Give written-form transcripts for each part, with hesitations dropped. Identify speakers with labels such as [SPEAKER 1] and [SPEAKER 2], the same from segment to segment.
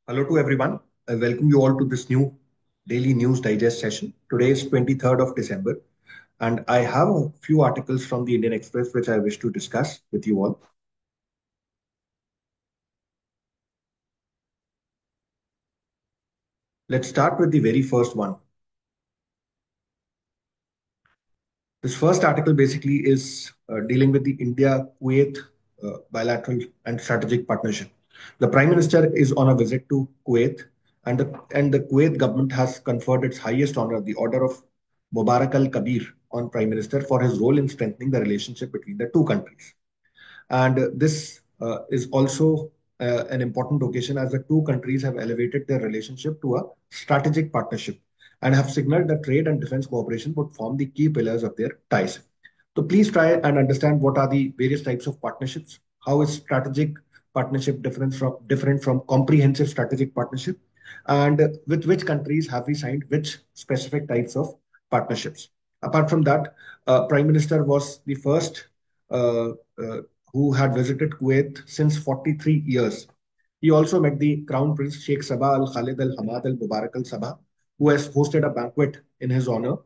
[SPEAKER 1] Hello to everyone. I welcome you all to this new daily news digest session. Today is 23rd of December, and I have a few articles from the Indian Express which I wish to discuss with you all. Let's start with the very first one. This first article basically is dealing with the India-Kuwait bilateral and strategic partnership. The Prime Minister is on a visit to Kuwait, and the Kuwait government has conferred its highest honor, the Order of Mubarak Al Kabir, on Prime Minister for his role in strengthening the relationship between the two countries. And this is also an important occasion as the two countries have elevated their relationship to a strategic partnership and have signaled that trade and defense cooperation would form the key pillars of their ties. So please try and understand what are the various types of partnerships. How is strategic partnership different from comprehensive strategic partnership? And with which countries have we signed which specific types of partnerships? Apart from that, Prime Minister was the first uh, uh, who had visited Kuwait since 43 years. He also met the Crown Prince Sheikh Sabah Al Khalid Al Hamad Al Mubarak Al Sabah, who has hosted a banquet in his honor.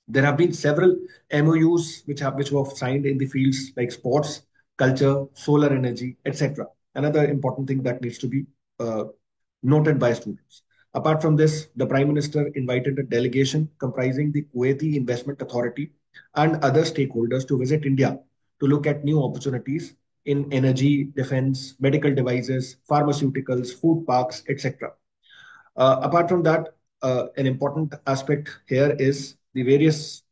[SPEAKER 1] There have been several MOUs which were signed in the fields like sports, culture, solar energy, etc. Another important thing that needs to be uh, noted by students. Apart from this, the Prime Minister invited a delegation comprising the Kuwaiti Investment Authority and other stakeholders to visit India to look at new opportunities in energy, defense, medical devices, pharmaceuticals, food parks, etc. Apart from that, an important aspect here is the various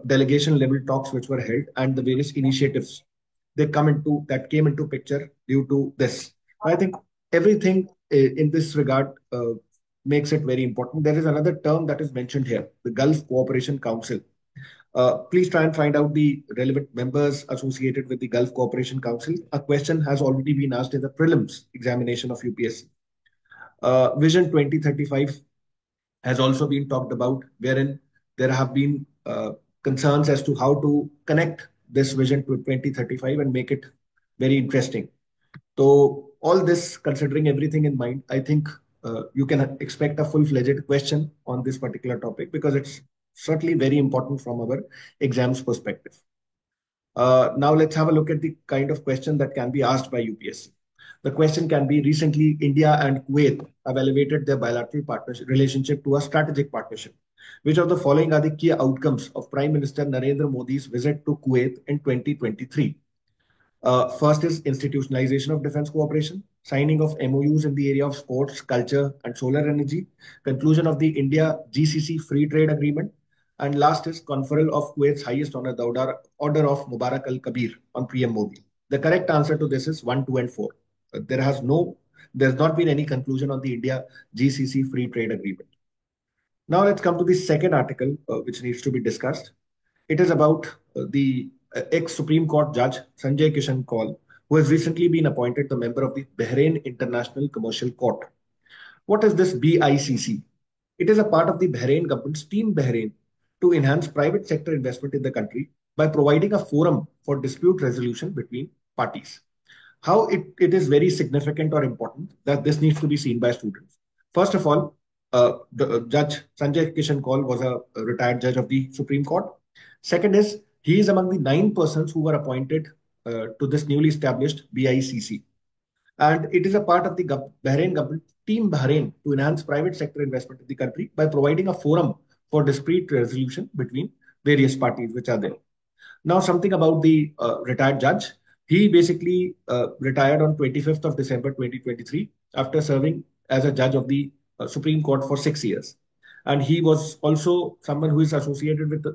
[SPEAKER 1] delegation level talks which were held and the various initiatives that came into picture due to this. I think everything in this regard makes it very important. There is another term that is mentioned here, the Gulf Cooperation Council. Please try and find out the relevant members associated with the Gulf Cooperation Council. A question has already been asked in the prelims examination of UPSC. Vision 2035 has also been talked about, wherein there have been concerns as to how to connect this vision to 2035 and make it very interesting. So, all this, considering everything in mind, I think you can expect a full-fledged question on this particular topic because it's certainly very important from our exams perspective. Now let's have a look at the kind of question that can be asked by UPSC. The question can be: recently, India and Kuwait have elevated their bilateral partnership relationship to a strategic partnership. Which of the following are the key outcomes of Prime Minister Narendra Modi's visit to Kuwait in 2023? First is institutionalization of defense cooperation, signing of MOUs in the area of sports, culture, and solar energy, conclusion of the India GCC free trade agreement, and last is conferral of Kuwait's highest honor, the Order of Mubarak Al Kabir on PM Modi. The correct answer to this is 1, 2, and 4. There's not been any conclusion on the India GCC free trade agreement. Now let's come to the second article, which needs to be discussed. It is about the ex-Supreme Court Judge Sanjay Kishan Kaul, who has recently been appointed the member of the Bahrain International Commercial Court. What is this BICC? It is a part of the Bahrain government's Team Bahrain to enhance private sector investment in the country by providing a forum for dispute resolution between parties. How it is very significant or important that this needs to be seen by students. First of all, Judge Sanjay Kishan Kaul was a retired judge of the Supreme Court. Second is he is among the 9 persons who were appointed to this newly established BICC. And it is a part of the Bahrain government, Team Bahrain, to enhance private sector investment in the country by providing a forum for dispute resolution between various parties which are there. Now, something about the retired judge. He basically retired on 25th of December 2023 after serving as a judge of the Supreme Court for 6 years. And he was also someone who is associated with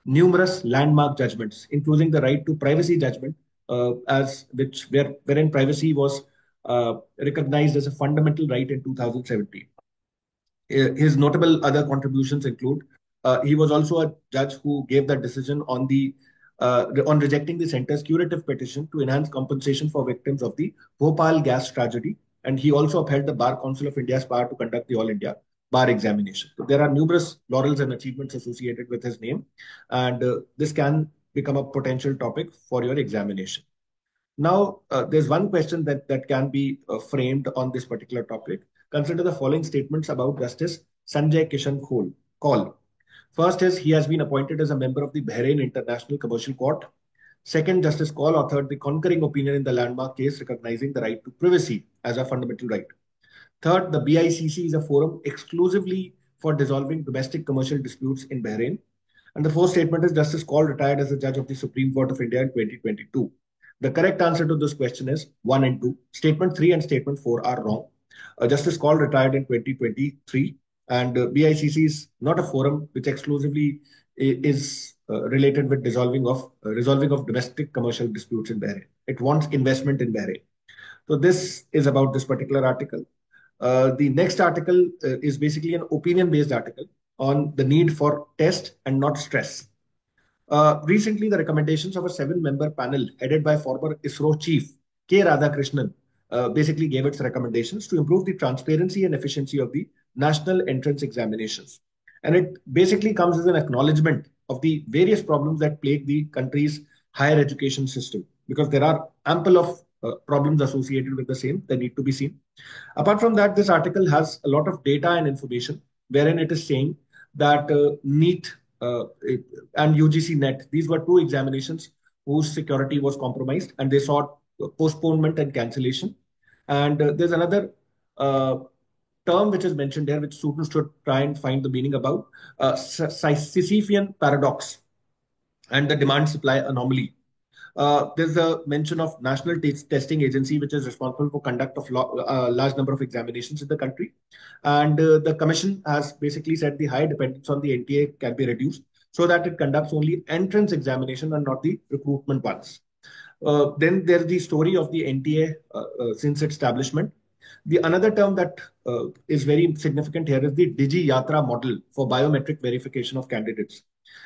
[SPEAKER 1] numerous landmark judgments, including the right to privacy judgment, wherein privacy was recognized as a fundamental right in 2017. His notable other contributions include he was also a judge who gave that decision on rejecting the center's curative petition to enhance compensation for victims of the Bhopal gas tragedy, and he also upheld the Bar Council of India's power to conduct the All India bar examination. So there are numerous laurels and achievements associated with his name, and this can become a potential topic for your examination. Now, there's one question that can be framed on this particular topic. Consider the following statements about Justice Sanjay Kishan Kaul. First is he has been appointed as a member of the Bahrain International Commercial Court. Second, Justice Kaul authored the concurring opinion in the landmark case recognizing the right to privacy as a fundamental right. Third, the BICC is a forum exclusively for dissolving domestic commercial disputes in Bahrain. And the fourth statement is Justice Kaul retired as a judge of the Supreme Court of India in 2022. The correct answer to this question is 1 and 2. Statement 3 and statement 4 are wrong. Justice Kaul retired in 2023, and BICC is not a forum which exclusively is related with resolving of domestic commercial disputes in Bahrain. It wants investment in Bahrain. So this is about this particular article. The next article is basically an opinion-based article on the need for test and not stress. Recently, the recommendations of a seven-member panel headed by former ISRO chief K. Radhakrishnan basically gave its recommendations to improve the transparency and efficiency of the national entrance examinations. And it basically comes as an acknowledgement of the various problems that plague the country's higher education system, because there are ample of problems associated with the same that need to be seen. Apart from that, this article has a lot of data and information wherein it is saying that NEET and UGC NET, these were two examinations whose security was compromised and they sought postponement and cancellation. And there's another term which is mentioned here, which students should try and find the meaning about Sisyphean paradox and the demand supply anomaly. There's a mention of National Testing Agency, which is responsible for conduct of large number of examinations in the country. And the commission has basically said the high dependence on the NTA can be reduced so that it conducts only entrance examination and not the recruitment ones. Then there's the story of the NTA since its establishment. The another term that is very significant here is the Digi Yatra model for biometric verification of candidates.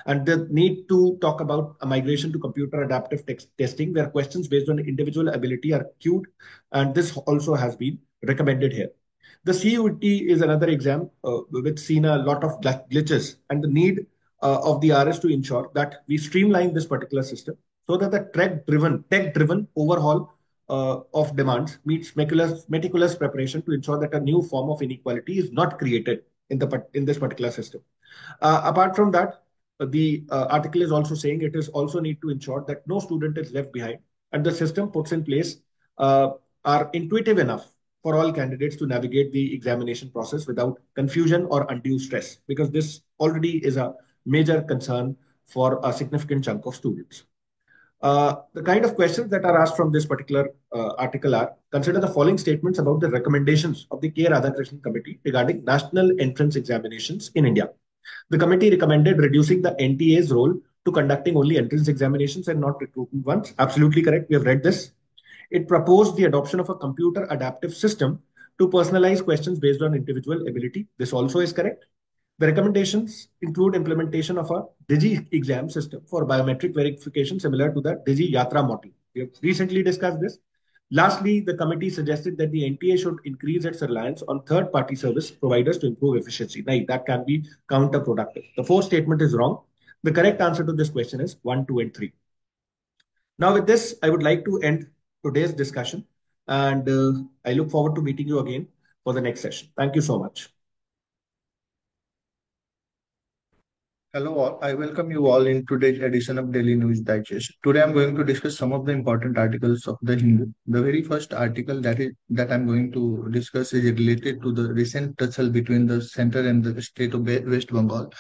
[SPEAKER 1] And the need to talk about a migration to computer adaptive testing, where questions based on individual ability are queued. And this also has been recommended here. The CUT is another exam which seen a lot of glitches, and the need of the RS to ensure that we streamline this particular system so that the tech-driven overhaul of demands meets meticulous preparation to ensure that a new form of inequality is not created in this particular system. Apart from that, the article is also saying it is also need to ensure that no student is left behind and the system puts in place are intuitive enough for all candidates to navigate the examination process without confusion or undue stress, because this already is a major concern for a significant chunk of students. The kind of questions that are asked from this particular article are: consider the following statements about the recommendations of the K. Radhakrishnan Committee regarding national entrance examinations in India. The committee recommended reducing the NTA's role to conducting only entrance examinations and not recruitment ones. Absolutely correct. We have read this. It proposed the adoption of a computer adaptive system to personalize questions based on individual ability. This also is correct. The recommendations include implementation of a Digi exam system for biometric verification similar to the Digi Yatra model. We have recently discussed this. Lastly, the committee suggested that the NTA should increase its reliance on third-party service providers to improve efficiency. Now, that can be counterproductive. The fourth statement is wrong. The correct answer to this question is 1, 2, and 3. Now, with this, I would like to end today's discussion, and I look forward to meeting you again for the next session. Thank you so much.
[SPEAKER 2] Hello all, I welcome you all in today's edition of Daily News Digest. Today I'm going to discuss some of the important articles of the Hindu. The very first article that I'm going to discuss is related to the recent tussle between the center and the state of West Bengal,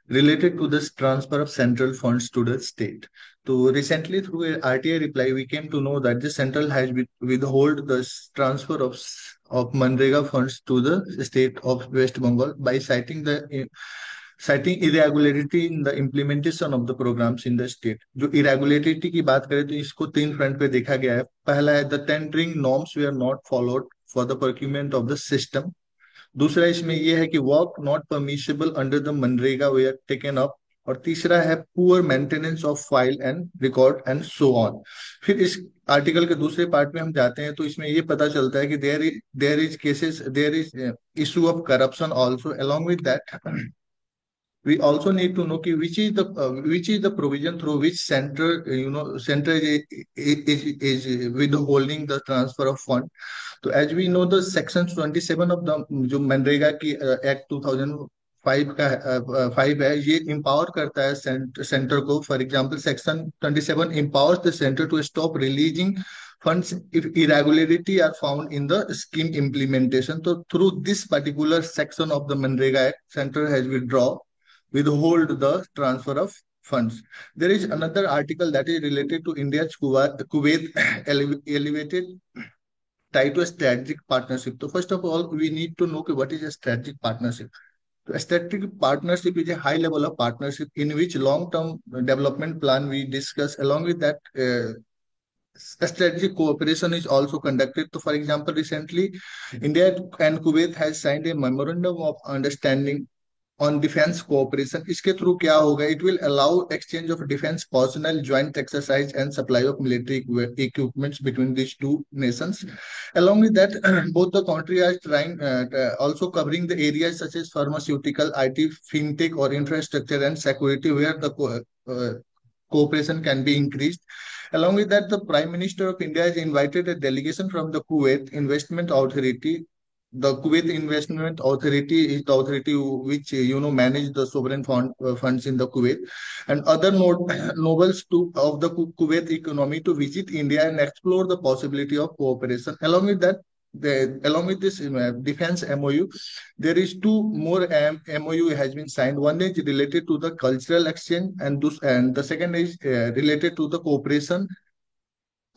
[SPEAKER 2] related to this transfer of central funds to the state. So recently through a RTI reply, we came to know that the central has withhold the transfer of Manrega funds to the state of West Bengal by citing irregularity in the implementation of the programs in the state. जो irregularity की बात करें तो इसको तीन front पे देखा गया है. पहला है the tendering norms were not followed for the procurement of the system. दूसरा इसमें यह है कि work not permissible under the MNREGA were taken up. और तीसरा है poor maintenance of file and record and so on. फिर इस आर्टिकल के दूसरे पार्ट में हम जाते हैं तो इसमें ये पता चलता है कि there is issue of corruption also. Along with that we also need to know which is the provision through which center center is withholding the transfer of fund. तो as we know the section 27 of the जो मनरेगा की act 2005 का 5 है, ये empower करता है centre को. For example section 27 empowers the center to stop releasing funds if irregularity are found in the scheme implementation. So through this particular section of the Manrega Act, center has withhold the transfer of funds. There is another article that is related to India's Kuwait elevated tied to a strategic partnership. So first of all, we need to know what is a strategic partnership. So a strategic partnership is a high level of partnership in which long-term development plan we discuss. Along with that, strategic cooperation is also conducted. So for example, recently, India and Kuwait has signed a memorandum of understanding on defense cooperation. इसके through क्या होगा? It will allow exchange of defense personnel, joint exercise and supply of military equipments between these two nations. Along with that, both the countries are trying also covering the areas such as pharmaceutical, IT, fintech or infrastructure and security where the cooperation can be increased. Along with that, the Prime Minister of India has invited a delegation from the Kuwait Investment Authority. The Kuwait Investment Authority is the authority which manage the sovereign funds in the Kuwait, and other nobles of the Kuwait economy to visit India and explore the possibility of cooperation. Along with that, along with this defense MOU, there is two more MOU has been signed. One is related to the cultural exchange, and the second is related to the cooperation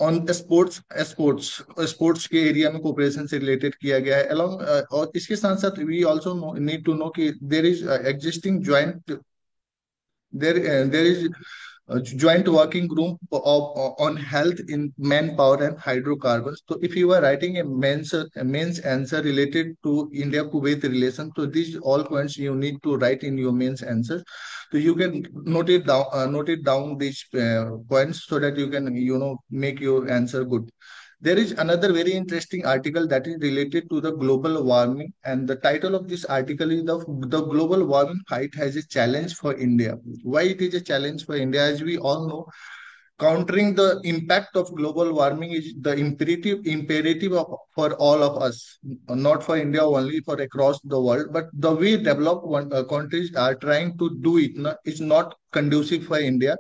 [SPEAKER 2] on sports के area में cooperation से related किया गया है. Along और इसके साथ साथ we also need to know कि there is existing joint there is a joint working group on health in manpower and hydrocarbons. So if you are writing a mains answer related to India Kuwait relation, so these all points you need to write in your mains answer. So you can note it down these points so that you can make your answer good. There is another very interesting article that is related to the global warming, and the title of this article is the global warming fight has a challenge for India. Why it is a challenge for India? As we all know, countering the impact of global warming is the imperative for all of us, not for India only, for across the world. But the way developed countries are trying to do it is not conducive for India.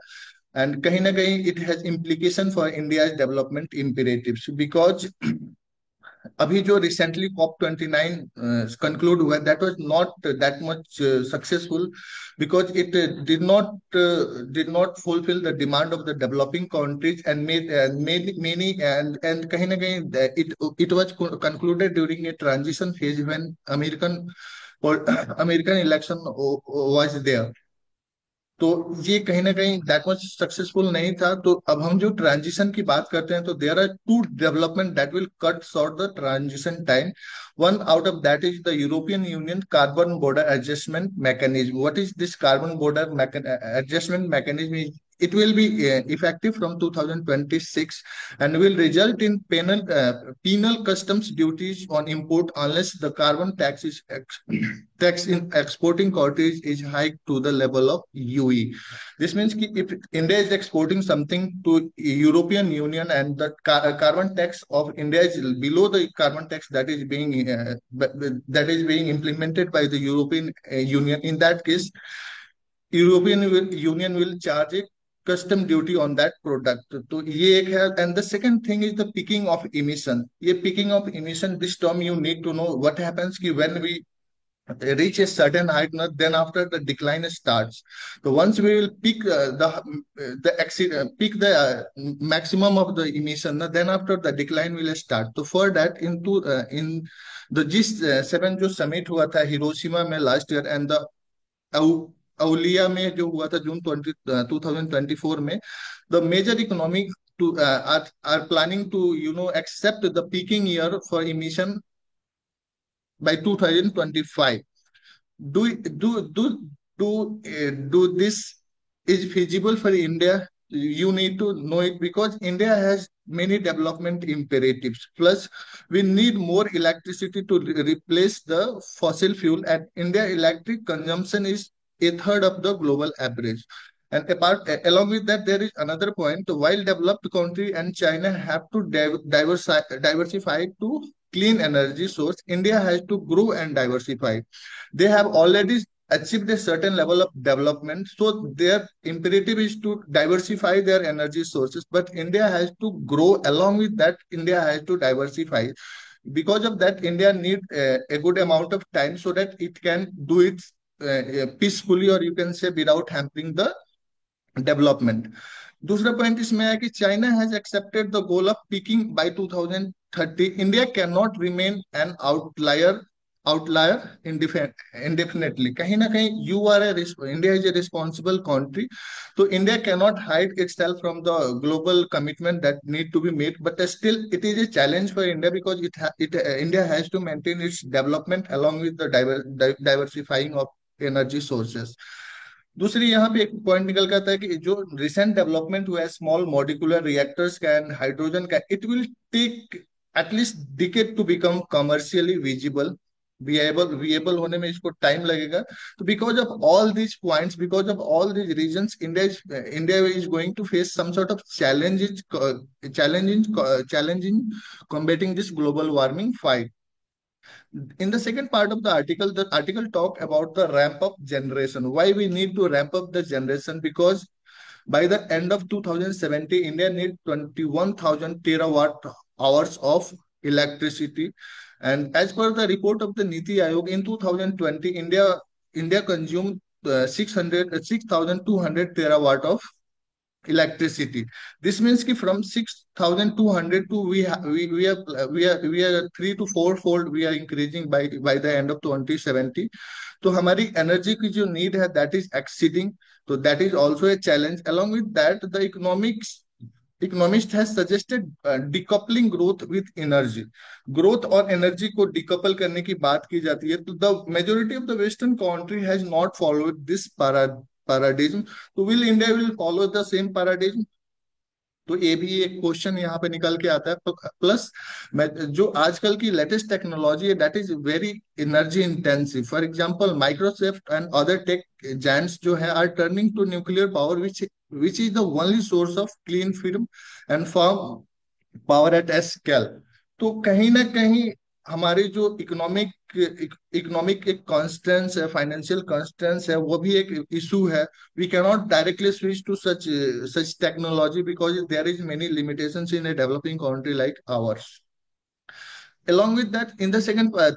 [SPEAKER 2] And kahin na kahin it has implication for India's development imperatives, because अभी जो recently COP29 conclude हुआ, that was not that much successful because it did not fulfill the demand of the developing countries and made many and कहीं ना कहीं it was concluded during a transition phase when American election was there. तो ये कहीं ना कहीं that much successful नहीं था. तो अब हम जो ट्रांजिशन की बात करते हैं, तो there are two development that will cut short the transition time. One out of that is the European Union carbon border adjustment mechanism. What is this carbon border adjustment mechanism? It will be effective from 2026 and will result in penal customs duties on import unless the carbon tax in exporting countries is hiked to the level of UE. This means if India is exporting something to European Union and the carbon tax of India is below the carbon tax that is being implemented by the European Union, in that case, European Union will charge a custom duty on that product. तो ये एक है. And the second thing is the picking of emission. ये picking of emission, this term you need to know what happens कि when we reach a certain height, then after the decline starts. So once we will pick pick the maximum of the emission, then after the decline will start. So for that, in the G7 जो summit हुआ था Hiroshima में last year and the अवलिया में जो हुआ था जून 2024 में, the major economic are planning to accept the peaking year for emission by 2025. Do this is feasible for India? You need to know it because India has many development imperatives. Plus, we need more electricity to replace the fossil fuel, and India electric consumption is a third of the global average. And along with that, there is another point. While developed country and China have to diversify to clean energy source, India has to grow and diversify. They have already achieved a certain level of development, so their imperative is to diversify their energy sources. But India has to grow along with that. India has to diversify. Because of that, India need a good amount of time so that it can do it peacefully, or you can say without hampering the development. दूसरा point इसमें है कि China has accepted the goal of peaking by 2030. India can not remain an outlier indefinitely. कहीं ना कहीं you are a India is a responsible country. तो India can not hide itself from the global commitment that need to be made, but still it is a challenge for India because it India has to maintain its development along with the diversifying of energy sources. दूसरी यहाँ पे एक point निकल के आता है कि जो रिसेंट डेवलपमेंट हुआ है स्मॉल मॉलिक्यूलर रिएक्टर्स का एंड हाइड्रोजन का, it will take at least decade to become commercially visible. Viable होने में इसको टाइम लगेगा. तो because of all these points, because of all these reasons, India is going to face some sort of challenge in combating this global warming fight. In the second part of the article talk about the ramp up generation. Why we need to ramp up the generation? Because by the end of 2070, India need 21,000 terawatt hours of electricity. And as per the report of the Niti Aayog, in 2020, India consumed 6,200 terawatt of electricity. This means कि from 6,200 to we are 3 to 4 fold we are increasing by the end of 2070. तो हमारी energy की जो need है that is exceeding. So that is also a challenge. Along with that, the economist has suggested decoupling growth with energy. Growth और energy को decouple करने की बात की जाती है. तो the majority of the Western country has not followed this paradigm. तो will India will follow the same paradigm? तो ये भी एक क्वेश्चन यहाँ पे निकल के आता है. प्लस जो आजकल की लेटेस्ट टेक्नोलॉजी है that is very energy intensive. For example Microsoft and other tech giants जो है are turning to nuclear power which is the only source of clean firm and firm power at a scale. तो कहीं ना कहीं हमारे जो economic एक Constance है, फाइनेंशियल कॉन्स्टेंस है, वो भी एक इशू है. We can not directly switch to such technology because there is many limitations in a developing country like ours. Along with that, in the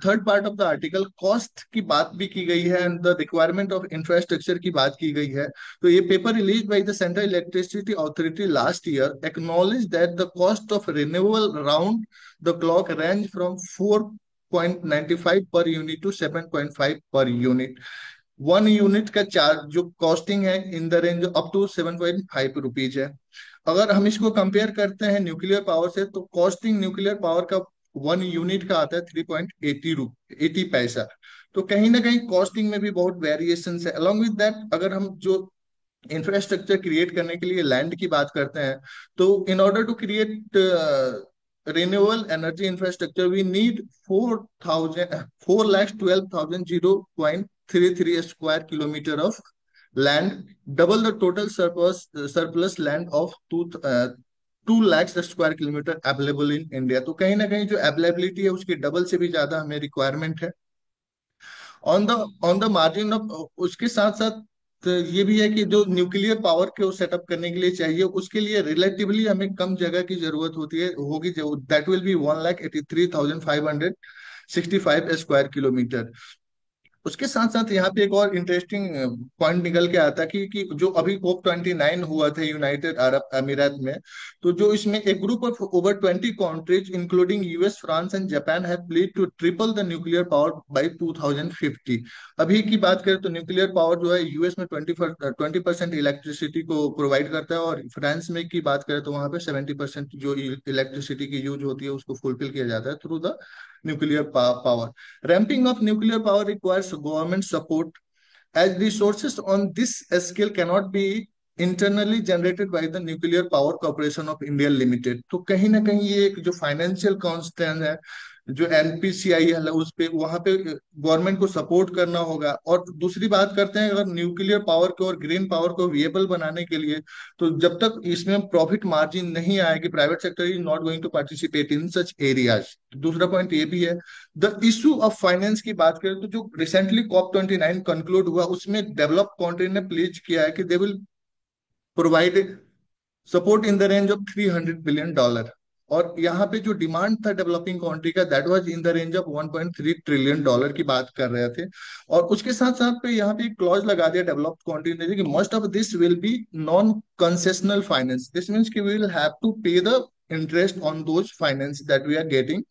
[SPEAKER 2] third part of the article, cost की बात भी की गई है and the requirement of infrastructure की बात की गई है. तो ये paper released by the Central Electricity Authority last year acknowledged that the cost of renewable round the clock range from 4.95 per unit to 7.5 per unit. 1 unit का charge जो costing है in the range up to 7.5 rupees है. अगर हम इसको compare करते हैं nuclear power से, तो कॉस्टिंग न्यूक्लियर पावर का 1 यूनिट का आता है 3.80 पैसा. तो कहीं ना कहीं कॉस्टिंग में भी बहुत वेरिएशन है. अलॉन्ग विद दैट, अगर हम जो इंफ्रास्ट्रक्चर क्रिएट करने के लिए लैंड की बात करते हैं, तो in order to create renewable energy infrastructure we need 4,12,033 square kilometer of land, double the total surplus land of 2 lakhs square kilometer available in India. तो कहीं ना कहीं जो अवेलेबिलिटी है उसकी डबल से भी ज्यादा हमें रिक्वायरमेंट है. ऑन द मार्जिन ऑफ, उसके साथ साथ ये भी है कि जो न्यूक्लियर पावर को सेटअप करने के लिए चाहिए उसके लिए रिलेटिवली हमें कम जगह की जरूरत होगी. That will be 1,83,565 square kilometre. उसके साथ साथ यहाँ पे एक और इंटरेस्टिंग पॉइंट निकल के आता है कि जो अभी COP29 हुआ था यूनाइटेड अरब अमीरात में, तो जो इसमें एक group of over 20 countries including US, France and Japan have pledged to triple the nuclear power by 2050. अभी की बात करें तो न्यूक्लियर पावर जो है यूएस में 20% इलेक्ट्रिसिटी को प्रोवाइड करता है, और फ्रांस में की बात करें तो वहां पे 70% जो इलेक्ट्रिसिटी की यूज होती है उसको फुलफिल किया जाता है through the nuclear power. Ramping up nuclear power requires government support, as resources on this scale cannot be internally generated by the Nuclear Power Corporation of India Limited. तो कहीं ना कहीं ये एक जो फाइनेंशियल कॉन्स्टेंट है जो एनपीसीआईएल है उस पे, वहां पे गवर्नमेंट को सपोर्ट करना होगा। और दूसरी बात करते हैं, अगर न्यूक्लियर पावर को और ग्रीन पावर को विएबल बनाने के लिए, तो जब तक इसमें प्रॉफिट मार्जिन नहीं आएगी, private sector is not going to participate in such areas. दूसरा पॉइंट ये भी है, द इशू ऑफ फाइनेंस की बात करें तो जो रिसेंटली COP29 कंक्लूड हुआ, उसमें डेवलप्ड कंट्री ने प्लेज किया है कि they will provide support in the range of $300 billion. और यहाँ पे जो डिमांड था डेवलपिंग कंट्री का, that was in the range of $1.3 trillion की बात कर रहे थे। और उसके साथ साथ पे यहाँ पे एक क्लॉज लगा दिया डेवलप्ड कंट्री ने कि most of this will be non concessional finance. This means कि we will have to pay the interest on those finance that we are getting.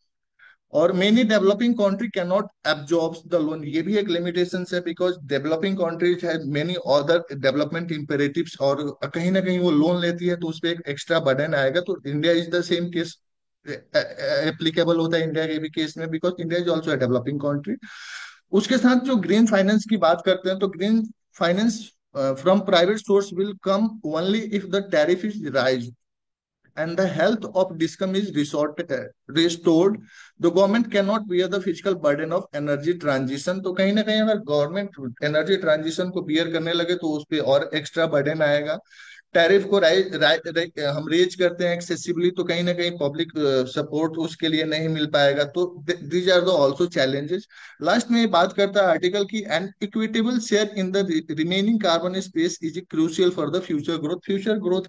[SPEAKER 2] और many developing country can not absorb the loan, ये भी एक limitation है, because developing countries है many other development imperatives, और कहीं ना कहीं वो लोन लेती है तो उस पर एक एक्स्ट्रा बर्डन आएगा। तो India is the same case applicable होता है इंडिया के भी केस में, because India is also a developing country. उसके साथ जो ग्रीन फाइनेंस की बात करते हैं, तो green finance from private source will come only if the tariff is rise and the health of DISCOM is restored. The government cannot bear the fiscal burden of energy transition। तो कहीं ना कहीं अगर गवर्नमेंट एनर्जी ट्रांजिशन को beer करने लगे तो उस पर और एक्स्ट्रा बर्डन आएगा। टैरिफ को हम रेज करते हैं एक्सेसिवली, तो कहीं ना कहीं पब्लिक सपोर्ट उसके लिए नहीं मिल पाएगा। तो these are the also challenges. Last में बात करता है आर्टिकल की, an equitable share in the remaining carbon space is crucial for the future growth. Future growth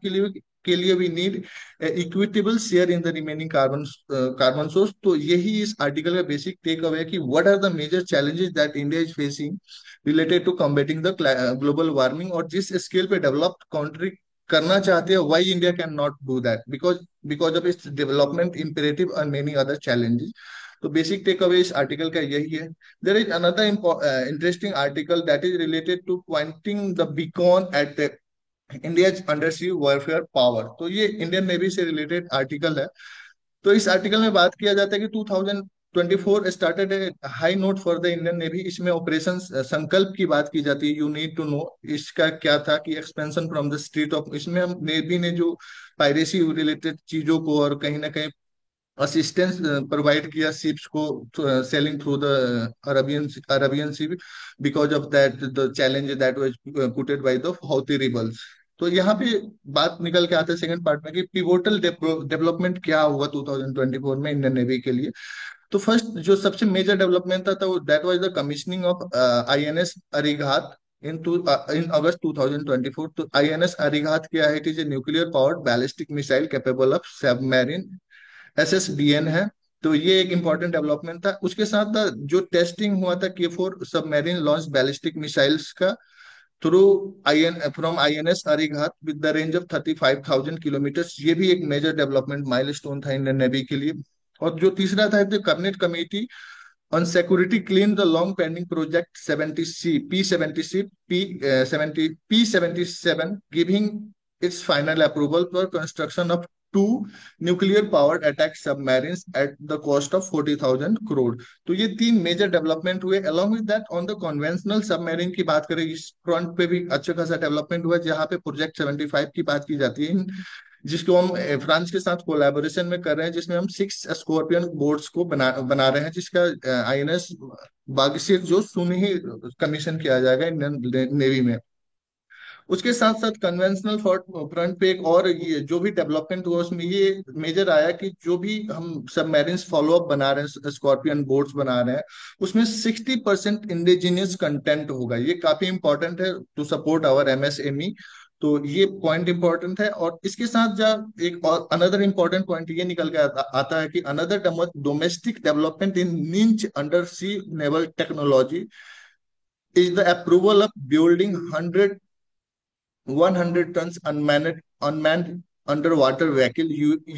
[SPEAKER 2] के लिए we need equitable share in the remaining carbon source. तो यही इस आर्टिकल का बेसिक टेक अवे है कि what are the major challenges that India is facing related to combating the global warming. और जिस स्केल पे डेवलप्ड कंट्री करना चाहते हैं, why India can not do that, because of its development imperative और many other challenges. तो basic take away इस article का यही है। There is another interesting article that is related to pointing the beacon at India under sea warfare power. तो ये Indian navy से related article है। तो इस आर्टिकल में बात किया जाता है कि 2024 started A high note for the Indian navy. इसमें ऑपरेशन संकल्प की बात की जाती है। यू नीड टू नो इसका क्या था कि expansion from the street of, इसमें हम नेवी ने जो पायरेसी रिलेटेड चीजों को और कहीं ना कहीं असिस्टेंस प्रोवाइड किया शिप्स को, sailing through the Arabian Sea, because of that the challenge that was putted by the Houthi rebels. तो यहाँ पे बात निकल के आते हैं सेकंड पार्ट में कि पिवोटल डेवलपमेंट क्या हुआ 2024 में इंडियन नेवी के लिए। तो फर्स्ट जो सबसे मेजर डेवलपमेंट था, तो that was the commissioning of INS Arighat in August 2024। तो आईएनएस अरिघात क्या है? It is a nuclear powered ballistic missile capable of submarine SSBN है। तो ये एक इंपॉर्टेंट डेवलपमेंट था। उसके साथ जो टेस्टिंग हुआ था K4 submarine launch ballistic missiles का through from INS Arighat with the range of 35,000 kilometre, ये भी एक मेजर डेवलपमेंट माइलस्टोन था इंडियन नेवी के लिए। और जो तीसरा था, the cabinet committee on security clean the long pending project 70C P70C P77 giving its final approval for construction of two nuclear powered attack submarines at the cost of 40,000 crore। तो ये तीन major development हुए। along with that on the conventional submarine की बात करें, इस front पे भी अच्छा खासा डेवलपमेंट हुआ, जहाँ पे प्रोजेक्ट 75 की बात की जाती है, जिसको हम फ्रांस के साथ कोलैबोरेशन में कर रहे हैं, जिसमें हम 6 स्कॉर्पियन बोट्स को बना रहे हैं, जिसका INS बागीर जो सुन ही कमीशन किया जाएगा इंडियन नेवी में। उसके साथ साथ कन्वेंशनल फ्रंट पे एक और ये जो भी डेवलपमेंट हुआ उसमें ये मेजर आया कि जो भी हम सबमरीन्स फॉलोअप बना रहे हैं, स्कॉर्पियन बोट्स बना रहे हैं, उसमें 60% इंडिजिनियस कंटेंट होगा। ये काफी इंपॉर्टेंट है टू सपोर्ट आवर MSME। तो ये पॉइंट इंपॉर्टेंट है। और इसके साथ जब एक और अनदर इंपॉर्टेंट पॉइंट ये निकल के आता है कि another domestic development in niche under sea naval technology is the approval of building 100 ton unmanned under water vehicle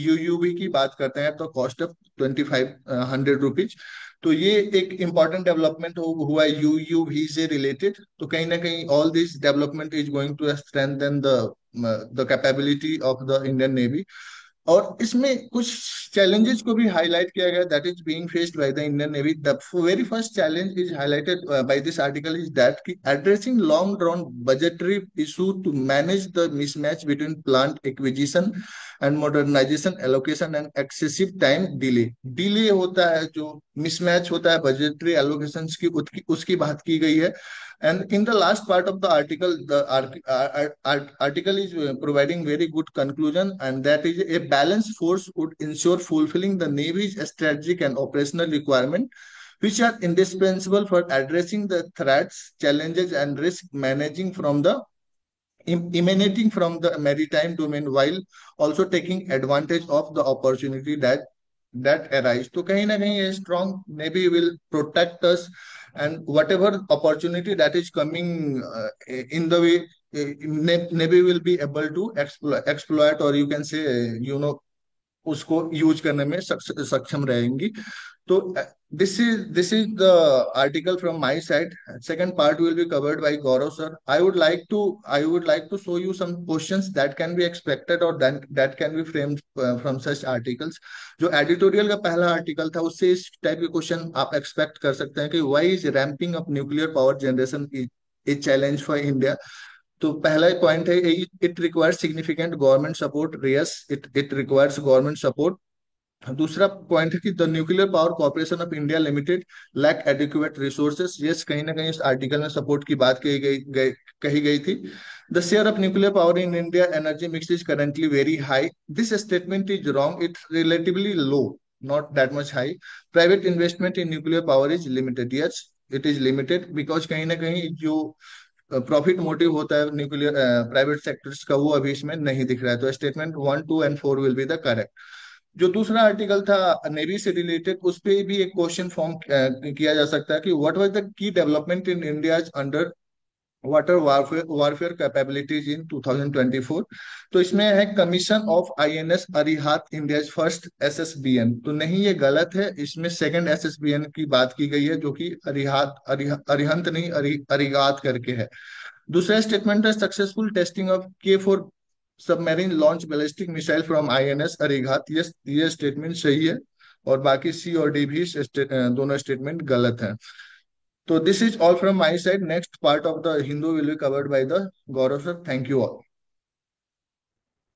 [SPEAKER 2] UUV की बात करते हैं तो कॉस्ट ऑफ 2500 रुपीज। तो ये एक इंपॉर्टेंट डेवलपमेंट हुआ है UUV से रिलेटेड। तो कहीं ना कहीं all this development is going to strengthen the capability of the Indian navy. और इसमें कुछ चैलेंजेस को भी हाईलाइट किया गया that is being faced by the Indian navy. The very first challenge is highlighted by this article is that कि addressing long drawn budgetary issue to manage the mismatch between plant acquisition and modernisation allocation and excessive time delay होता है, जो mismatch होता है budgetary allocation की, उसकी बात की गई है. And in the last part of the article, the article is providing very good conclusion, and that is a balanced force would ensure fulfilling the Navy's strategic and operational requirement, which are indispensable for addressing the threats, challenges, and risk managing from the emanating from the maritime domain, while also taking advantage of the opportunity that arise. तो कहीं ना कहीं a strong navy will protect us, and whatever opportunity that is coming in the way, navy will be able to exploit, or you can say, उसको use करने में सक्षम रहेंगी. तो this is the article from my side. Second part will be covered by Gaurav sir. I would like to show you some questions that can be expected, or that can be framed from such articles. जो editorial का पहला article था, उससे इस type के question आप expect कर सकते हैं कि why is ramping up nuclear power generation a challenge for India. तो पहला पॉइंट है, it requires significant government support. Yes, it requires government support. दूसरा पॉइंट है कि the nuclear power corporation of India limited lack adequate resources. Yes, कहीं ना कहीं इस आर्टिकल में सपोर्ट की बात कही गई थी. The share of nuclear power in India energy mix is currently very high. This statement is wrong. It's relatively low, not that much high. Private investment in nuclear power is limited. Yes, it is limited, because कहीं ना कहीं जो profit motive होता है nuclear private sectors का, वो अभी इसमें नहीं दिख रहा है. तो statement 1, 2 and 4 will be the correct. जो दूसरा आर्टिकल था नेवी से रिलेटेड, उस पे भी एक क्वेश्चन फॉर्म किया जा सकता है कि what was the key development in India under water warfare capabilities in 2024. तो इसमें है commission of INS Arihant, India first SSBN. तो नहीं, ये गलत है. इसमें सेकंड एसएसबीएन की बात की गई है, जो कि अरिहंत नहीं, अरिगात करके है. दूसरा स्टेटमेंट है successful testing of K4 submarine launch ballistic missile from INS Arighat. ये स्टेटमेंट सही है, और बाकी सी और डी भी दोनों स्टेटमेंट गलत हैं. तो this is all from my side. Next part of the Hindu will be covered by the Gaurav sir. Thank you all.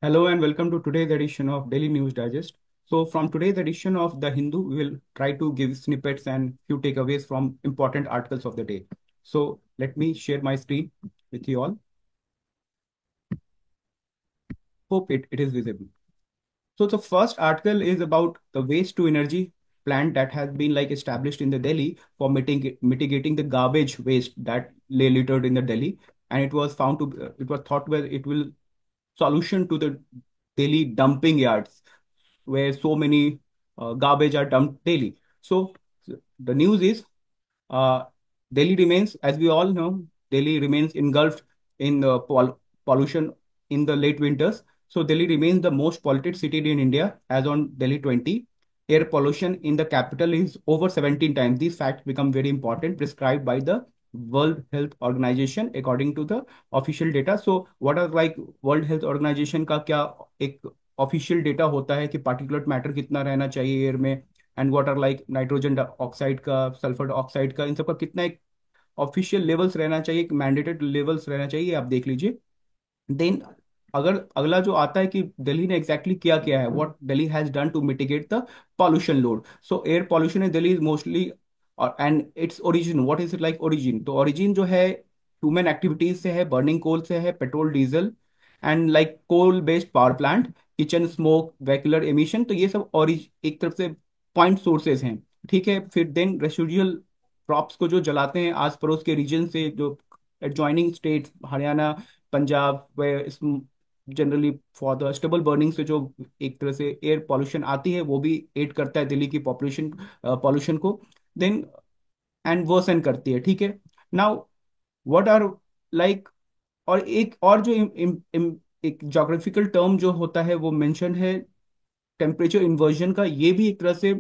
[SPEAKER 3] Hello and welcome to today's edition of Daily News Digest. So, from today's edition of The Hindu, we will try to give snippets and few takeaways from important articles of the day. So, let me share my screen with you all. Hope it is visible. So, the first article is about the waste to energy plant that has been like established in the Delhi for mitigating the garbage waste that lay littered in the Delhi, and it was found to it was thought where it will solution to the daily dumping yards where so many garbage are dumped daily. So the news is uh, Delhi remains, as we all know, Delhi remains engulfed in pollution in the late winters. So Delhi remains the most polluted city in India as on Delhi 20. Air pollution in the capital is over 17 times. These facts become very important, prescribed by the World Health Organization according to the official data. So what are like World Health Organization का क्या एक official data होता है कि particular matter कितना रहना चाहिए air में, and water like nitrogen oxide का, सल्फर ऑक्साइड का, इन सब का कितना एक ऑफिशियल लेवल्स रहना चाहिए, एक मैंडेटेड लेवल्स रहना चाहिए, आप देख लीजिए. देन अगर अगला जो आता है कि दिल्ली ने एग्जैक्टली क्या किया है, what Delhi has done to mitigate the pollution load. So air pollution in Delhi is mostly, और and its origin, what is it like origin. तो ओरिजिन जो है ह्यूमन एक्टिविटीज से है, बर्निंग कोल से है, petrol diesel and like coal based power plant, kitchen smoke, vehicular emission. तो ये सब एक तरफ से पॉइंट सोर्सेज हैं. ठीक है, फिर देन रेसिडुअल क्रॉप्स को जो जलाते हैं आस पड़ोस के रीजन से, जो adjoining state Haryana, Punjab, way generally for the stable burning से जो एक तरह से एयर पॉल्यूशन आती है, वो भी एड करता है दिल्ली की पॉपुलेशन पॉल्यूशन को. देन एंड वर्सन करती है. ठीक है, नाउ व्हाट आर लाइक, और एक और जो एक जोग्राफिकल टर्म जो होता है वो मेंशन है टेम्परेचर इन्वर्जन का. ये भी एक तरह से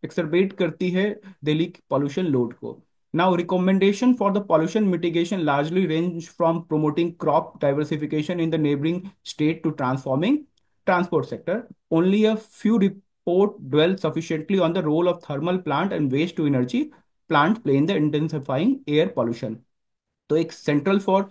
[SPEAKER 3] एक्सरबेट करती है दिल्ली की पॉल्यूशन लोड को. Now recommendation for the pollution mitigation largely range from promoting crop diversification in the neighbouring state to transforming transport sector. Only a few report dwell sufficiently on the role of thermal plant and waste to energy plant play in the intensifying air pollution. तो एक central for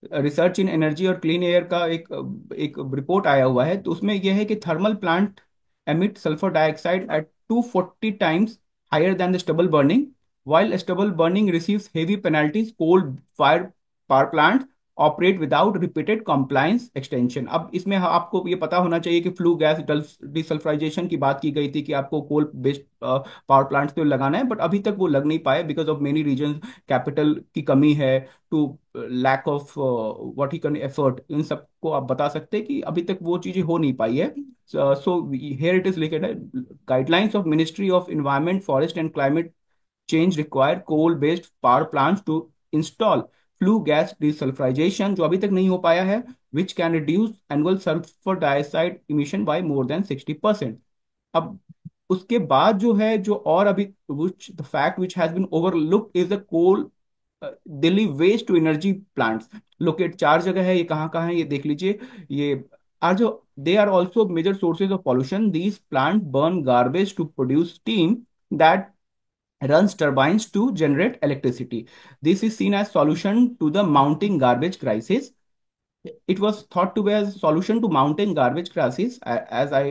[SPEAKER 3] research in energy और clean air का एक report आया हुआ है, तो उसमें यह है कि thermal plant emit sulfur dioxide at 240 times higher than the stubble burning, while stubble burning receives heavy penalties. Coal fire power plants operate without repeated compliance extension. अब इसमें आपको ये पता होना चाहिए कि फ्लू गैस डिसल्फ्राइजेशन की बात की गई थी कि आपको कोल बेस्ड पावर प्लांट्स पे लगाना है, बट अभी तक वो लग नहीं पाए because of many reason. Capital की कमी है, to lack of what he can effort, इन सबको आप बता सकते हैं कि अभी तक वो चीजें हो नहीं पाई है। सो हियर इट इज लिखित है, guidelines of ministry of environment forest and climate change require coal-based power plants to install flue gas desulfurization, जो अभी तक नहीं हो पाया है, which can reduce annual sulfur dioxide emission by more than 60%। अब उसके बाद जो है, जो और अभी which the fact which has been overlooked is the coal Delhi waste to energy plants. Locate 4 जगह है, ये कहाँ कहाँ है ये देख लीजिए। ये आर जो they are also major sources of pollution. These plant burn garbage to produce steam that runs turbines to generate electricity. This is seen as solution to the mounting garbage crisis. It was thought to be a solution to mounting garbage crisis, as I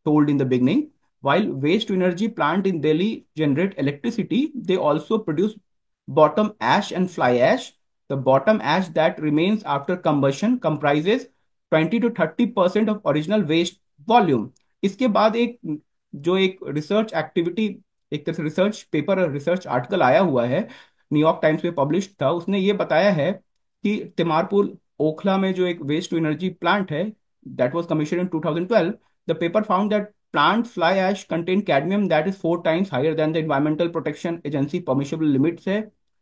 [SPEAKER 3] told in the beginning. While waste to energy plant in Delhi generate electricity, they also produce bottom ash and fly ash. The bottom ash that remains after combustion comprises 20 to 30% of original waste volume. इसके बाद एक research activity, एक तरह से research paper, research article आया हुआ है, New York times में पब्लिश था। उसने ये बताया है कि तिमारपुर ओखला में जो एक वेस्ट टू एनर्जी प्लांट है, that was commission in 2012, the paper found that plant fly ash contain cadmium that is 4 times higher than the environmental protection agency permissible limits है।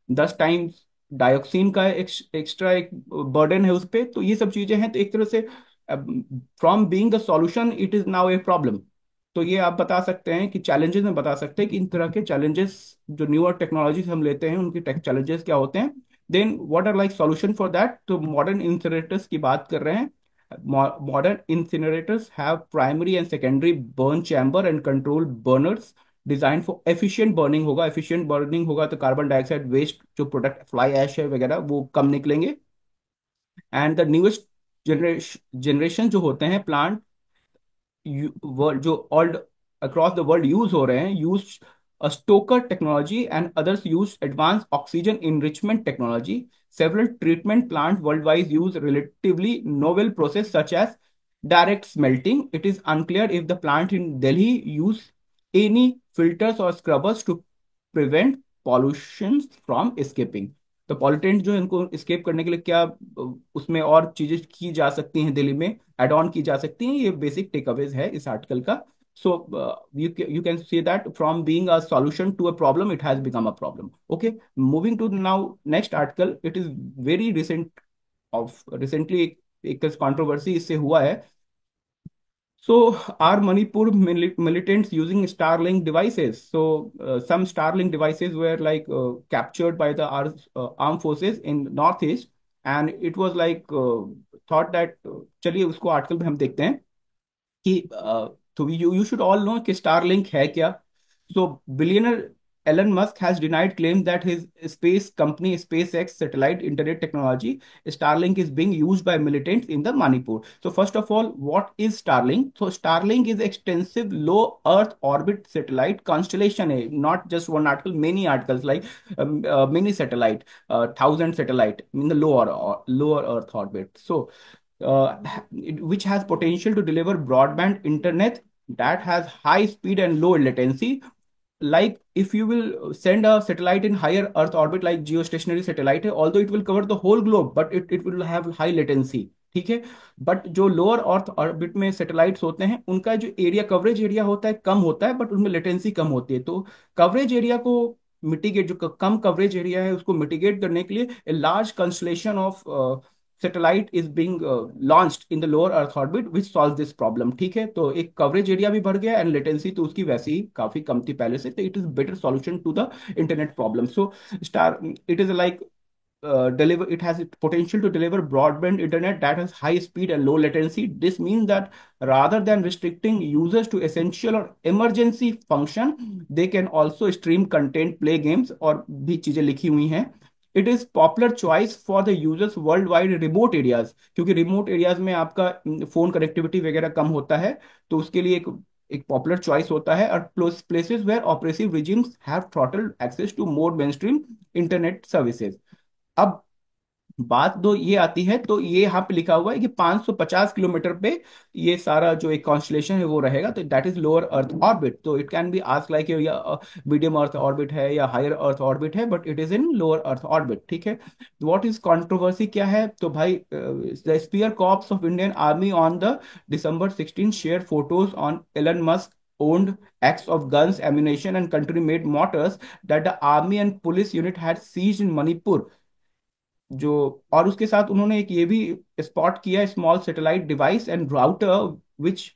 [SPEAKER 3] 10 टाइम्स डायोक्सिन का एक्स्ट्रा एक burden है उस पे। तो ये सब चीजें हैं, तो एक तरह से from being the solution it is now a problem. तो ये आप बता सकते हैं कि चैलेंजेस में बता सकते हैं कि इन तरह के चैलेंजेस जो न्यूअर टेक्नोलॉजीज हम लेते हैं उनके टेक चैलेंजेस क्या होते हैं। Then what are like solution for that, तो मॉडर्न इंसिनरेटर्स की बात कर रहे हैं। Modern incinerators have primary and secondary burn chamber and control burners designed for efficient burning होगा। efficient burning होगा तो कार्बन डाइऑक्साइड वेस्ट जो प्रोडक्ट फ्लाई ऐश है वगैरह वो कम निकलेंगे। एंड द न्यूएस्ट जनरेशन जो होते हैं प्लांट वर्ल्ड, जो all across the world use हो रहे हैं, use Stoker technology and others use advance oxygen enrichment technology. Several treatment plants worldwide use relatively novel process such as direct smelting. It is unclear if the plant in Delhi use any filters or scrubbers to prevent pollutions from escaping। तो pollutant जो है इनको escape करने के लिए क्या उसमें और चीजें की जा सकती हैं, दिल्ली में एड ऑन की जा सकती हैं। ये बेसिक टेकअवेज है इस आर्टिकल का। So you can see that from being a solution to a problem, it has become a problem. Okay, moving to now next article. It is very recently एक controversy इससे हुआ है। So are Manipur militants using Starlink devices? So some Starlink devices were like captured by the armed forces in northeast, and it was like thought that चलिए उसको article में हम देखते हैं कि तो you should all know कि Starlink है क्या। So billionaire Elon Musk has denied claims that his space company SpaceX satellite internet technology Starlink is being used by militants in the Manipur. So first of all, what is Starlink? So Starlink is extensive low Earth orbit satellite constellation, not just one article, many articles like many satellite, 1,000 satellite in the lower Earth orbit. So which has potential to deliver broadband internet that has high speed and low latency. Like if you will send a satellite in higher earth orbit like geostationary satellite है, although it will cover the whole globe but it will have high latency, ठीक है। But जो lower earth orbit में satellites होते हैं उनका जो area coverage area होता है कम होता है, बट उनमें लेटेंसी कम होती है। तो कवरेज एरिया को मिटिगेट, जो कम कवरेज एरिया है उसको मिटिगेट करने के लिए a large constellation of satellite is being launched in the lower earth orbit which solve this problem, ठीक है। तो एक कवरेज एरिया भी बढ़ गया एंड लेटेंसी तो उसकी वैसे ही काफी कम थी पहले से, तो it is better solution to the internet problem. So star it is like deliver it has potential to deliver broadband internet that has high speed and low latency. This means that rather than restricting users to essential or emergency function, they can also stream content, play games और भी चीजें लिखी हुई हैं। It is popular choice for the users world wide remote areas, क्योंकि remote areas में आपका phone connectivity वगैरह कम होता है, तो उसके लिए एक एक पॉपुलर चॉइस होता है। और places where operative regimes have throttled access to more mainstream internet services. अब बात दो ये आती है, तो ये यहाँ पे लिखा हुआ है कि 550 किलोमीटर पे ये सारा जो एक कॉन्स्टलेशन है वो रहेगा, तो that is lower earth orbit. तो it can be ask like या मीडियम अर्थ ऑर्बिट है या हायर अर्थ ऑर्बिट है, but it is in lower earth orbit, ठीक है। व्हाट इज कंट्रोवर्सी क्या है, तो भाई the spear corps of Indian army on the December 16 share photos on Elon Musk owned acts of guns, ammunition, and country-made mortars that the army and police unit had seized in Manipur। जो और उसके साथ उन्होंने एक ये भी spot किया, small satellite device and router which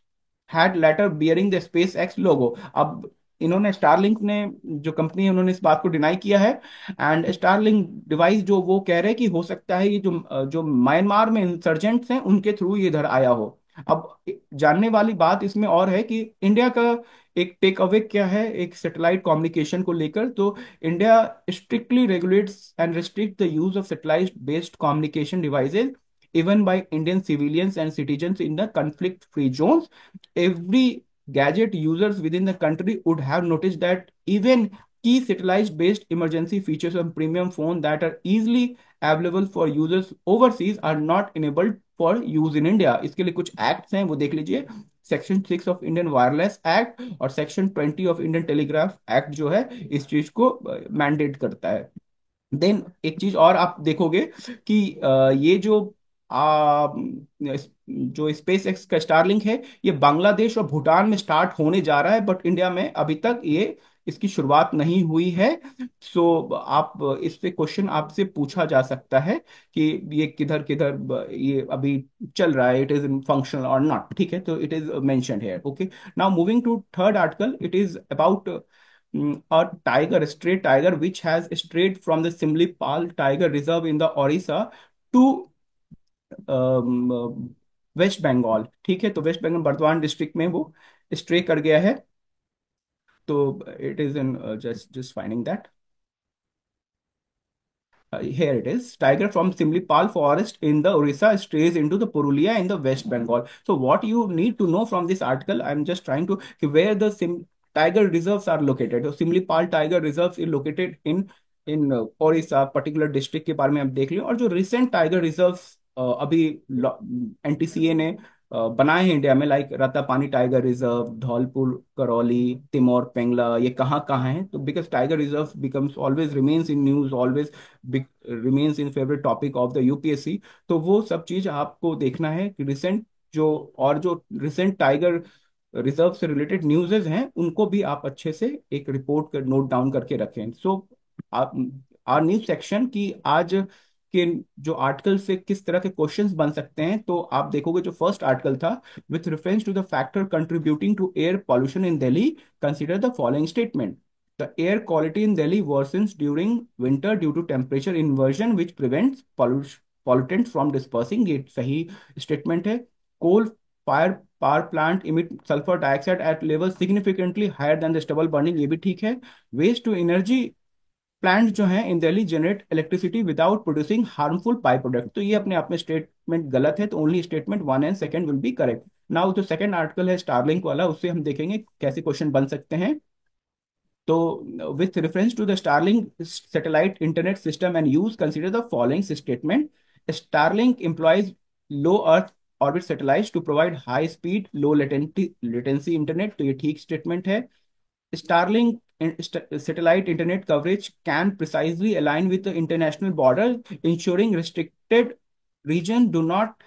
[SPEAKER 3] had letter bearing the SpaceX logo. अब इन्होंने स्टारलिंक ने, जो कंपनी है, उन्होंने इस बात को डिनाई किया है। एंड स्टारलिंक डिवाइस जो वो कह रहे हैं कि हो सकता है ये जो जो म्यांमार में इंसर्जेंट्स हैं उनके थ्रू ये इधर आया हो। अब जानने वाली बात इसमें और है कि इंडिया का एक टेक अवे क्या है एक सैटेलाइट कम्युनिकेशन को लेकर। तो India strictly regulates and restricts the use of satellite-based communication devices, even by Indian civilians and citizens in the conflict-free zones. Every gadget users within the country would have noticed that even key satellite-based emergency features on premium phone that are easily available for users overseas are not enabled for use in India। इसके लिए कुछ acts हैं वो देख लीजिए। Section 6 of Indian wireless act और section 20 of Indian telegraph act जो है इस चीज को मैंडेट करता है। देन एक चीज और आप देखोगे कि ये जो स्पेस एक्स का स्टारलिंक है ये बांग्लादेश और भूटान में स्टार्ट होने जा रहा है, बट इंडिया में अभी तक ये इसकी शुरुआत नहीं हुई है। सो आप इस पे क्वेश्चन आपसे पूछा जा सकता है कि ये किधर किधर ये अभी चल रहा है, इट इज इन फंक्शनल और नॉट, ठीक है। तो it is mentioned here, okay. Now moving to third article, it is about a tiger, a stray tiger, which has strayed from the Simlipal Tiger Reserve in the Orissa to West Bengal, ठीक है। तो waste Bengal Burdwan district में वो stray कर गया है। तो it is in just finding that here it is. Tiger from Simlipal forest in the Orissa strays into the Purulia in the West Bengal. So what you need to know from this article, I'm just trying to where the tiger reserves are located. So Simlipal tiger reserves is located in Orissa particular district के बारे में आप देख लियो। और जो recent tiger reserves अभी NTCA ने बनाए हैं इंडिया में, like Ratapani tiger reserve, Dholpur Karauli, तिमोर पेंगला, ये कहाँ कहाँ है। तो because tiger reserve becomes always remains in news, always remains in favourite topic of the UPSC. तो वो सब चीज आपको देखना है कि रिसेंट जो रिसेंट टाइगर रिजर्व से रिलेटेड न्यूज़ हैं उनको भी आप अच्छे से एक रिपोर्ट कर नोट डाउन करके रखें। सो आप आर न्यूज सेक्शन की आज के जो आर्टिकल से किस तरह के क्वेश्चंस बन सकते हैं, तो आप देखोगे जो फर्स्ट आर्टिकल था, with reference to the factor contributing to air pollution in Delhi, consider the following statement. The air quality in Delhi worsens during winter due to temperature inversion which prevents pollutants from dispersing. ये सही statement है। Coal fire power plant emit sulphur dioxide at level significantly higher than the stable burning, ये भी ठीक है। Waste to energy plant जो हैं in Delhi generate electricity without producing harmful by product. तो ये अपने आप में स्टेटमेंट गलत है, तो only statement 1 and 2 will be correct. Now जो सेकंड आर्टिकल है स्टारलिंक वाला, उससे हम देखेंगे कैसे क्वेश्चन बन सकते हैं। तो with reference to the Starlink satellite internet system and use, consider the following statement. Starlink employs low Earth orbit satellites to provide high speed, low latency internet. तो ये ठीक स्टेटमेंट है। Starlink satellite internet coverage can precisely align with the international border, ensuring restricted region do not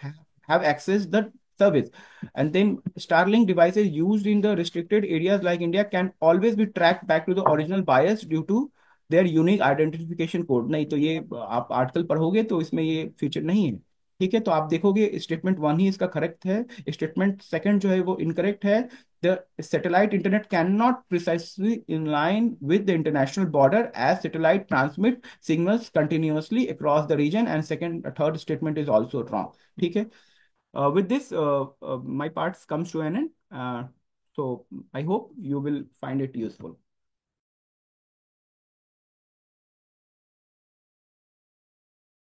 [SPEAKER 3] have access the service. And then Starlink devices used in the restricted areas like India can always be tracked back to the original buyers due to their unique identification code। नहीं तो ये आप article पढ़ोगे तो इसमें ये feature नहीं है, ठीक है। तो आप देखोगे स्टेटमेंट 1 ही इसका करेक्ट है, स्टेटमेंट सेकंड जो है वो इनकरेक्ट है। The satellite internet cannot precisely in line with the international border as satellite transmit signals continuously across the region, and third statement is also wrong, ठीक है। With this my parts comes to an end, so I hope you will find it useful.